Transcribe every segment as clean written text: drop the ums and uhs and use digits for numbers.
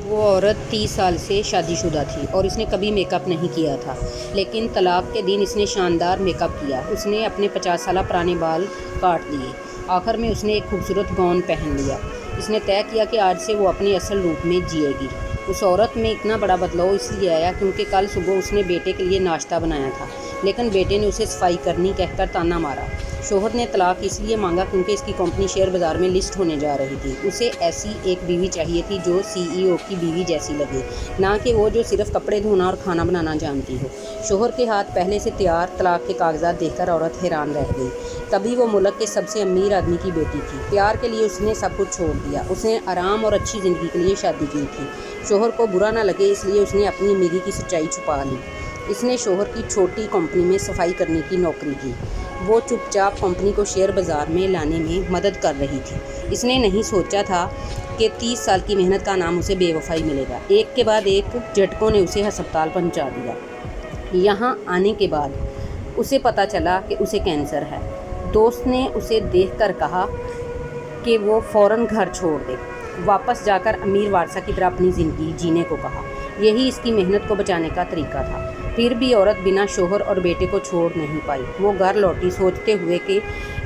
وہ عورت 30 سال سے شادی شدہ تھی اور اس نے کبھی میک اپ نہیں کیا تھا، لیکن طلاق کے دن اس نے شاندار میک اپ کیا۔ اس نے اپنے 50 سالہ پرانے بال کاٹ دیے۔ آخر میں اس نے ایک خوبصورت گاؤن پہن لیا۔ اس نے طے کیا کہ آج سے وہ اپنے اصل روپ میں جیے گی۔ اس عورت میں اتنا بڑا بدلاؤ اس لیے آیا کیونکہ کل صبح اس نے بیٹے کے لیے ناشتہ بنایا تھا، لیکن بیٹے نے اسے صفائی کرنی کہہ کر طعنہ مارا۔ شوہر نے طلاق اس لیے مانگا کیونکہ اس کی کمپنی شیئر بازار میں لسٹ ہونے جا رہی تھی۔ اسے ایسی ایک بیوی چاہیے تھی جو CEO کی بیوی جیسی لگے، نہ کہ وہ جو صرف کپڑے دھونا اور کھانا بنانا جانتی ہو۔ شوہر کے ہاتھ پہلے سے تیار طلاق کے کاغذات دیکھ کر عورت حیران رہ گئی۔ تبھی وہ ملک کے سب سے امیر آدمی کی بیٹی تھی۔ پیار کے لیے اس نے سب کچھ چھوڑ دیا۔ اس نے آرام اور اچھی زندگی کے لیے شادی کی تھی۔ شوہر کو برا نہ لگے اس لیے اس نے اپنی امیری کی سچائی چھپا لی۔ اس نے شوہر کی چھوٹی کمپنی میں صفائی کرنے کی نوکری کی۔ وہ چپ چاپ کمپنی کو شیئر بازار میں لانے میں مدد کر رہی تھی۔ اس نے نہیں سوچا تھا کہ 30 سال کی محنت کا نام اسے بے وفائی ملے گا۔ ایک کے بعد ایک جھٹکوں نے اسے ہسپتال پہنچا دیا۔ یہاں آنے کے بعد اسے پتہ چلا کہ اسے کینسر ہے۔ دوست نے اسے دیکھ کر کہا کہ وہ فوراً گھر چھوڑ دے، واپس جا کر امیر وارثہ کی طرح اپنی زندگی جینے کو کہا۔ یہی اس کی محنت کو بچانے کا طریقہ تھا۔ پھر بھی عورت بنا شوہر اور بیٹے کو چھوڑ نہیں پائی۔ وہ گھر لوٹی سوچتے ہوئے کہ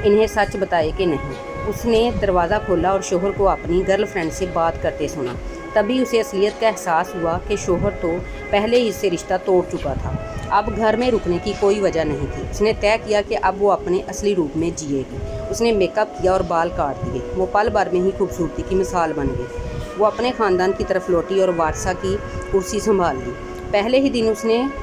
انہیں سچ بتائے کہ نہیں۔ اس نے دروازہ کھولا اور شوہر کو اپنی گرل فرینڈ سے بات کرتے سنا۔ تبھی اسے اصلیت کا احساس ہوا کہ شوہر تو پہلے ہی اس سے رشتہ توڑ چکا تھا۔ اب گھر میں رکنے کی کوئی وجہ نہیں تھی۔ اس نے طے کیا کہ اب وہ اپنے اصلی روپ میں جیے گی۔ اس نے میک اپ کیا اور بال کاٹ دیے۔ وہ پل بھر میں ہی خوبصورتی کی مثال بن گئی۔ وہ اپنے خاندان کی طرف لوٹی اور وارثہ کی کرسی سنبھال لی۔ پہلے ہی دن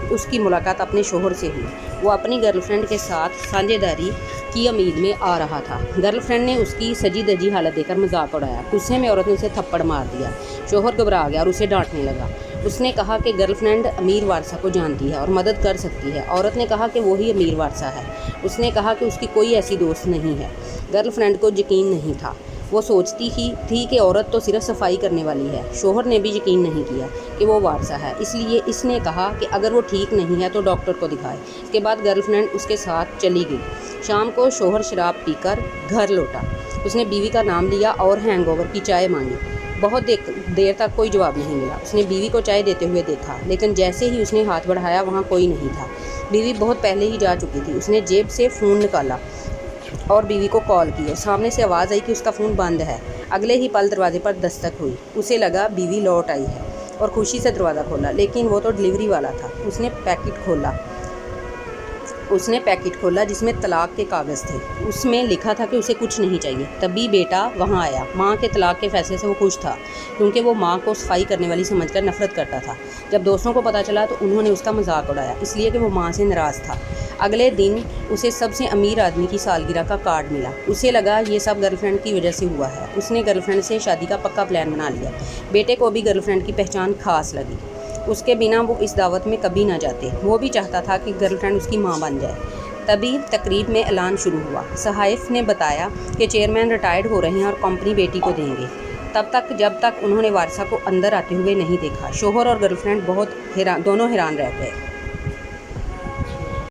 اس کی ملاقات اپنے شوہر سے ہوئی۔ وہ اپنی گرل فرینڈ کے ساتھ سانجھے داری کی امید میں آ رہا تھا۔ گرل فرینڈ نے اس کی سجی دجی حالت دیکھ کر مذاق اڑایا۔ غصے میں عورت نے اسے تھپڑ مار دیا۔ شوہر گھبرا گیا اور اسے ڈانٹنے لگا۔ اس نے کہا کہ گرل فرینڈ امیر وارثہ کو جانتی ہے اور مدد کر سکتی ہے۔ عورت نے کہا کہ وہی امیر وارثہ ہے۔ اس نے کہا کہ اس کی کوئی ایسی دوست نہیں ہے۔ گرل فرینڈ کو یقین نہیں تھا۔ وہ سوچتی ہی تھی کہ عورت تو صرف صفائی کرنے والی ہے۔ شوہر نے بھی یقین نہیں کیا کہ وہ وارثہ ہے، اس لیے اس نے کہا کہ اگر وہ ٹھیک نہیں ہے تو ڈاکٹر کو دکھائے۔ اس کے بعد گرل فرینڈ اس کے ساتھ چلی گئی۔ شام کو شوہر شراب پی کر گھر لوٹا۔ اس نے بیوی کا نام لیا اور ہینگ اوور کی چائے مانگی۔ بہت دیر تک کوئی جواب نہیں ملا۔ اس نے بیوی کو چائے دیتے ہوئے دیکھا، لیکن جیسے ہی اس نے ہاتھ بڑھایا وہاں کوئی نہیں تھا۔ بیوی بہت پہلے ہی جا چکی تھی۔ اس نے جیب سے فون نکالا اور بیوی کو کال کی اور سامنے سے آواز آئی کہ اس کا فون بند ہے۔ اگلے ہی پل دروازے پر دستک ہوئی۔ اسے لگا بیوی لوٹ آئی ہے اور خوشی سے دروازہ کھولا، لیکن وہ تو ڈلیوری والا تھا۔ اس نے پیکٹ کھولا جس میں طلاق کے کاغذ تھے۔ اس میں لکھا تھا کہ اسے کچھ نہیں چاہیے۔ تبھی بیٹا وہاں آیا۔ ماں کے طلاق کے فیصلے سے وہ خوش تھا کیونکہ وہ ماں کو صفائی کرنے والی سمجھ کر نفرت کرتا تھا۔ جب دوستوں کو پتہ چلا تو انہوں نے اس کا مذاق اڑایا، اس لیے کہ وہ ماں سے ناراض تھا۔ اگلے دن اسے سب سے امیر آدمی کی سالگرہ کا کارڈ ملا۔ اسے لگا یہ سب گرل فرینڈ کی وجہ سے ہوا ہے۔ اس نے گرل فرینڈ سے شادی کا پکا پلان بنا لیا۔ بیٹے کو بھی گرل فرینڈ کی پہچان خاص لگی۔ اس کے بنا وہ اس دعوت میں کبھی نہ جاتے۔ وہ بھی چاہتا تھا کہ گرل فرینڈ اس کی ماں بن جائے۔ تبھی تقریب میں اعلان شروع ہوا۔ صحائف نے بتایا کہ چیئرمین ریٹائرڈ ہو رہے ہیں اور کمپنی بیٹی کو دیں گے۔ جب تک انہوں نے وارثہ کو اندر آتے ہوئے نہیں دیکھا، شوہر اور گرل فرینڈ دونوں حیران رہ گئے۔